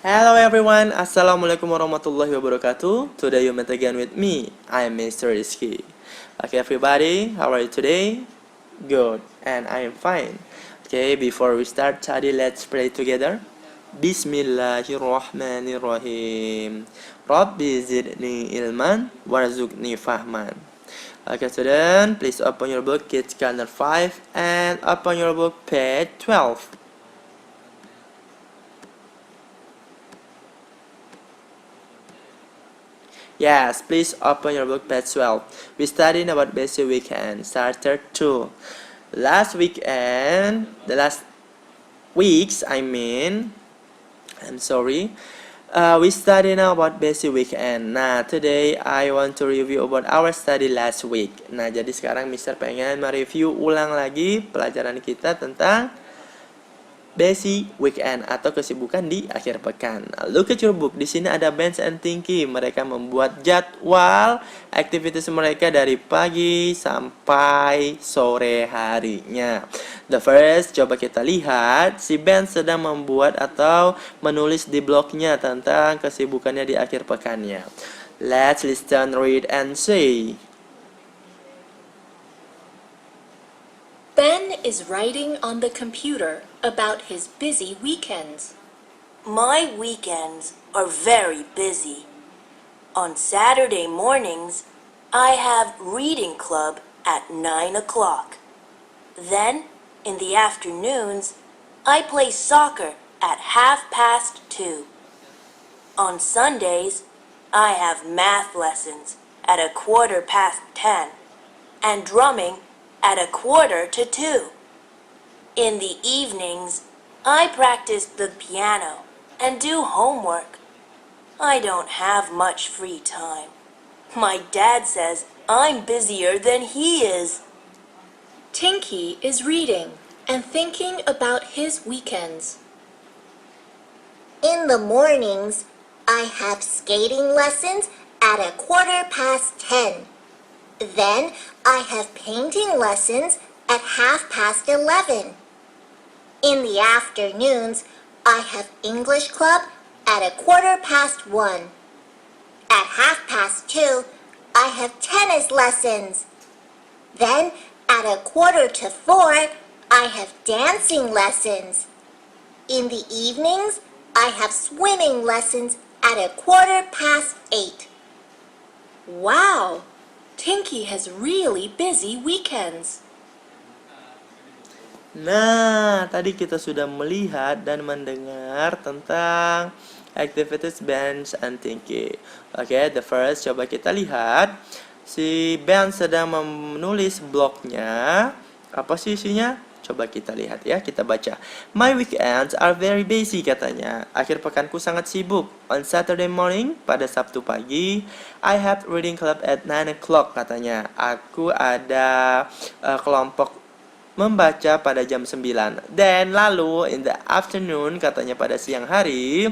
Hello everyone, Assalamualaikum warahmatullahi wabarakatuh. Today you met again with me, I am Mr. Rizky. Okay everybody, how are you today? Good, and I am fine. Okay, before we start study, let's pray together. Bismillahirrahmanirrahim. Rabbi zidni ilman warzuqni fahman. Okay student, please open your book, Kids Calendar 5, and open your book, page 12. Yes, please open your book, page 12. We studied about basic weekend, starter 2. Last weekend, the last weeks, I'm sorry. We studied now about basic weekend. Nah, today I want to review about our study last week. Nah, jadi sekarang Mister pengen mereview ulang lagi pelajaran kita tentang basic weekend atau kesibukan di akhir pekan. Look at your book. Di sini ada Benz and Tinky. Mereka membuat jadwal aktivitas mereka dari pagi sampai sore harinya. The first, coba kita lihat si Ben sedang membuat atau menulis di blognya tentang kesibukannya di akhir pekannya. Let's listen, read, and see. Ben is writing on the computer about his busy weekends. My weekends are very busy. On Saturday mornings, I have reading club at 9 o'clock. Then, in the afternoons, I play soccer at 2:30. On Sundays, I have math lessons at 10:15 and drumming at 1:45. In the evenings, I practice the piano and do homework. I don't have much free time. My dad says I'm busier than he is. Tinky is reading and thinking about his weekends. In the mornings, I have skating lessons at 10:15. Then I have painting lessons at 11:30. In the afternoons, I have English club at 1:15. At 2:30, I have tennis lessons. Then at 3:45, I have dancing lessons. In the evenings, I have swimming lessons at 8:15. Wow! Tinky has really busy weekends. Nah, tadi kita sudah melihat dan mendengar tentang activities Ben and Tinky. Oke, the first, coba kita lihat. Si Ben sedang menulis blognya. Apa sih isinya? Coba kita lihat ya, kita baca. My weekends are very busy, katanya. Akhir pekanku sangat sibuk. On Saturday morning, pada Sabtu pagi, I have reading club at 9 o'clock, katanya. Aku ada kelompok membaca pada jam 9. Then lalu in the afternoon, katanya pada siang hari,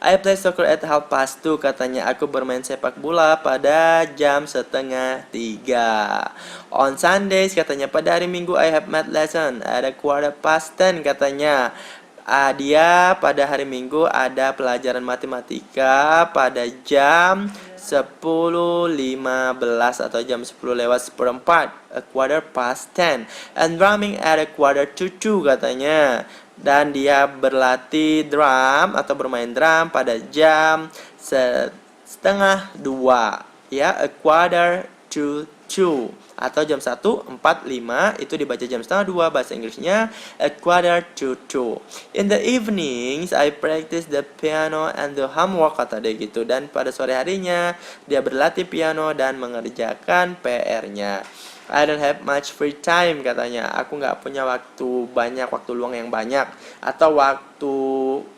I play soccer at 2:30, katanya. Aku bermain sepak bola pada jam 2:30. On Sundays, katanya, pada hari Minggu I have math lesson at 10:15, katanya. Dia pada hari Minggu ada pelajaran matematika pada jam 10:15 atau jam 10:04, 10:15. And drumming at 1:45, katanya. Dan dia berlatih drum atau bermain drum pada jam 1:30, ya, 1:45 atau jam 1:45, itu dibaca jam 1:30, bahasa Inggrisnya 1:45. In the evenings, I practice the piano and the homework, kata dia gitu. Dan pada sore harinya, dia berlatih piano dan mengerjakan PR-nya. I don't have much free time, katanya. Aku nggak punya waktu banyak, waktu luang yang banyak, atau waktu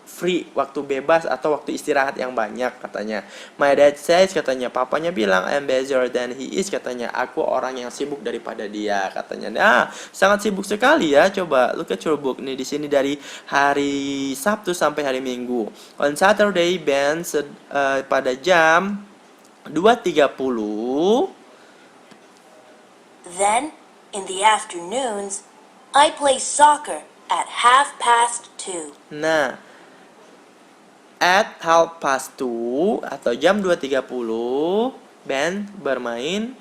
free, waktu bebas, atau waktu istirahat yang banyak, katanya. My dad says, katanya, papanya bilang I'm busier than he is, katanya. Aku orang yang sibuk daripada dia, katanya. Nah, sangat sibuk sekali ya. Coba look at your book nih, di sini dari hari Sabtu sampai hari Minggu. On Saturday, Ben pada jam 2:30. Then, in the afternoons, I play soccer at 2:30. Nah, At 2:30 atau jam 2:30, Ben bermain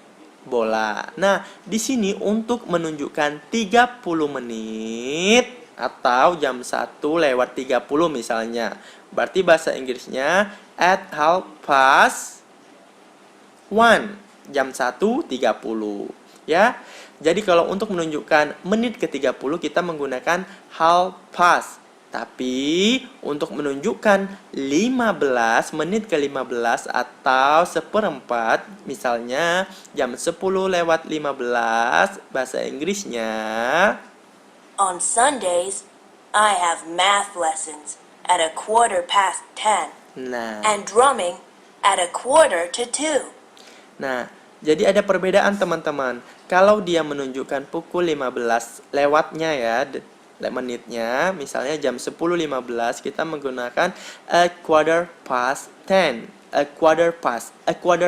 bola. Nah, di sini untuk menunjukkan 30 menit atau jam 1:30 misalnya. Berarti bahasa Inggrisnya at 1:30, jam 1:30 ya. Jadi kalau untuk menunjukkan menit ke-30 kita menggunakan 1/2. Tapi untuk menunjukkan 15 menit ke-15 atau 1/4, misalnya jam 10:15, bahasa Inggrisnya On Sundays, I have math lessons at 10:15 nah. and drumming at 1:45. Nah, jadi ada perbedaan teman-teman. Kalau dia menunjukkan pukul 15 lewatnya ya, menitnya, misalnya jam 10:15, kita menggunakan 10:15. A quarter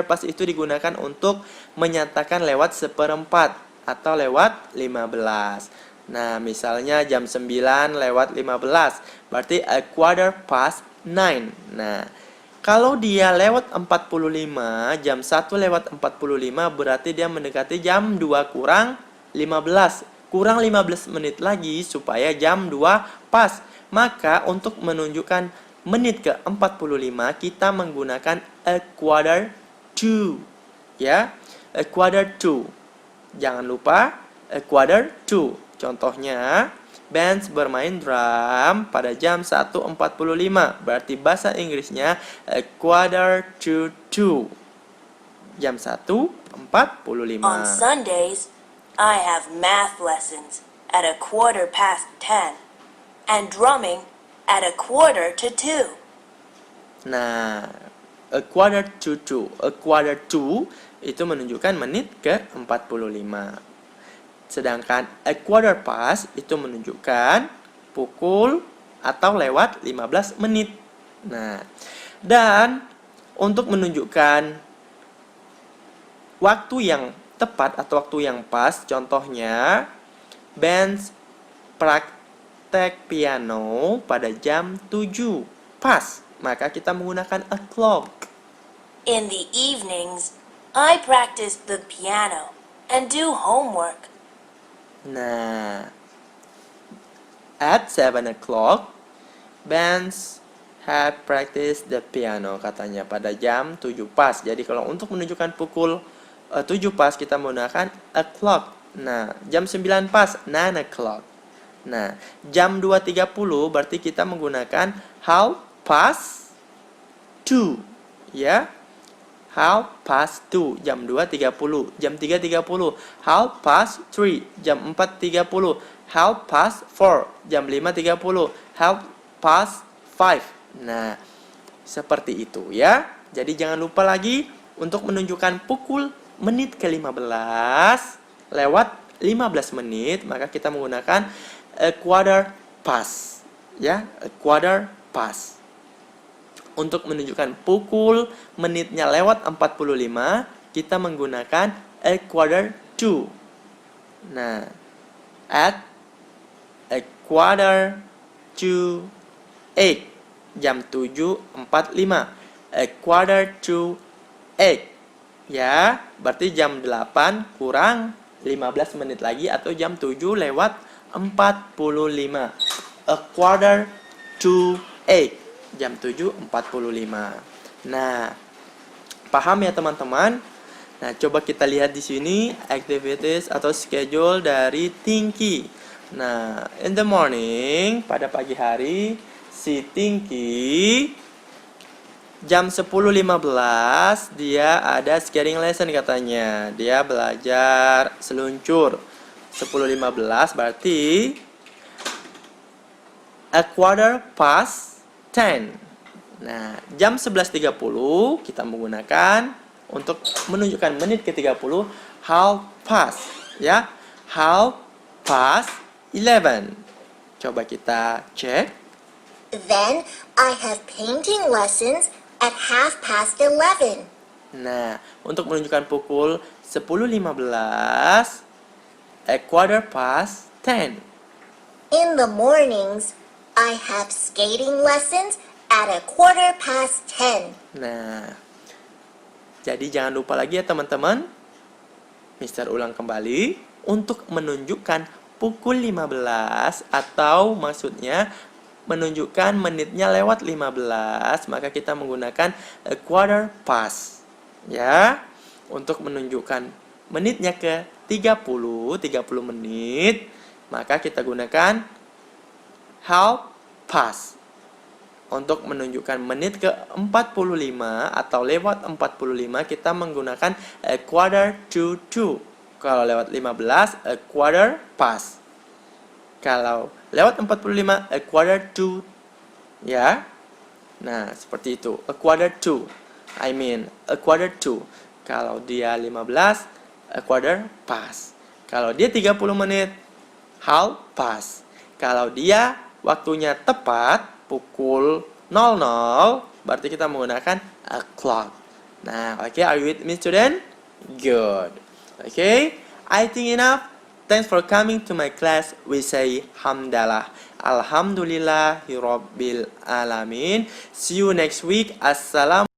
past itu digunakan untuk menyatakan lewat 1/4 atau lewat 15. Nah, misalnya jam 9:15, berarti 9:15. Nah, kalau dia lewat 45, jam 1:45, berarti dia mendekati jam 2:15. Kurang 15 menit lagi supaya jam 2 pas. Maka untuk menunjukkan menit ke-45 kita menggunakan a quarter to. Ya, a quarter to. Jangan lupa a quarter to. Contohnya, Ben bermain drum pada jam 1:45. Berarti bahasa Inggrisnya a quarter to 2. Jam 1:45. On Sundays, I have math lessons at 10:15 and drumming at 1:45. Nah, a quarter to 2. A quarter to itu menunjukkan menit ke-45. Sedangkan a quarter past itu menunjukkan pukul atau lewat 15 menit. Nah, dan untuk menunjukkan waktu yang tepat atau waktu yang pas, contohnya Ben praktek piano pada jam 7 pas, maka kita menggunakan a clock. In the evenings, I practice the piano and do homework. Nah, at 7 o'clock, Ben had practiced the piano, katanya pada jam 7 pas. Jadi kalau untuk menunjukkan pukul 7 pas kita menggunakan a clock. Nah, jam 9 pas 9 o'clock. Nah, jam 2:30 berarti kita menggunakan 2:30. Ya. 2:30, jam 2:30, jam 3:30, 3:30, jam 4:30, 4:30, jam 5:30, 5:30. Nah, seperti itu ya. Jadi jangan lupa lagi untuk menunjukkan pukul menit ke-15 lewat 15 menit, maka kita menggunakan a quarter past. Ya, a quarter past. Untuk menunjukkan pukul menitnya lewat 45, kita menggunakan a quarter to. Nah, at a quarter to 8, jam 7:45, a quarter to 8. Ya, berarti jam 8 kurang 15 menit lagi atau jam 7:45. A quarter to 8. Jam 7:45. Nah, paham ya teman-teman? Nah, coba kita lihat di sini activities atau schedule dari Tinky. Nah, in the morning, pada pagi hari, si Tinky jam 10:15 dia ada skating lesson katanya. Dia belajar seluncur. 10:15 berarti a quarter past 10. Nah, jam 11:30 kita menggunakan untuk menunjukkan menit ke-30 half past, ya. Half past 11. Coba kita cek. Then I have painting lessons at 11:30. Nah, untuk menunjukkan pukul 10:15, a quarter past 10. In the mornings, I have skating lessons at 10:15. Nah, jadi jangan lupa lagi ya teman-teman. Mister ulang kembali untuk menunjukkan pukul 15 atau maksudnya menunjukkan menitnya lewat 15, maka kita menggunakan a quarter past. Ya, untuk menunjukkan menitnya ke 30 menit, maka kita gunakan half past. Untuk menunjukkan menit ke 45 atau lewat 45, kita menggunakan a quarter to 2. Kalau lewat 15, a quarter past. Kalau lewat 45, a quarter to. Ya. Nah, seperti itu. A quarter to. A quarter to. Kalau dia 15, a quarter past. Kalau dia 30 menit, half past. Kalau dia waktunya tepat pukul 00, berarti kita menggunakan a clock. Nah, oke, are you with me, student? Good. Okay, I think enough. Thanks for coming to my class. We say hamdalah. Alhamdulillahirabbil alamin. See you next week. Assalamualaikum.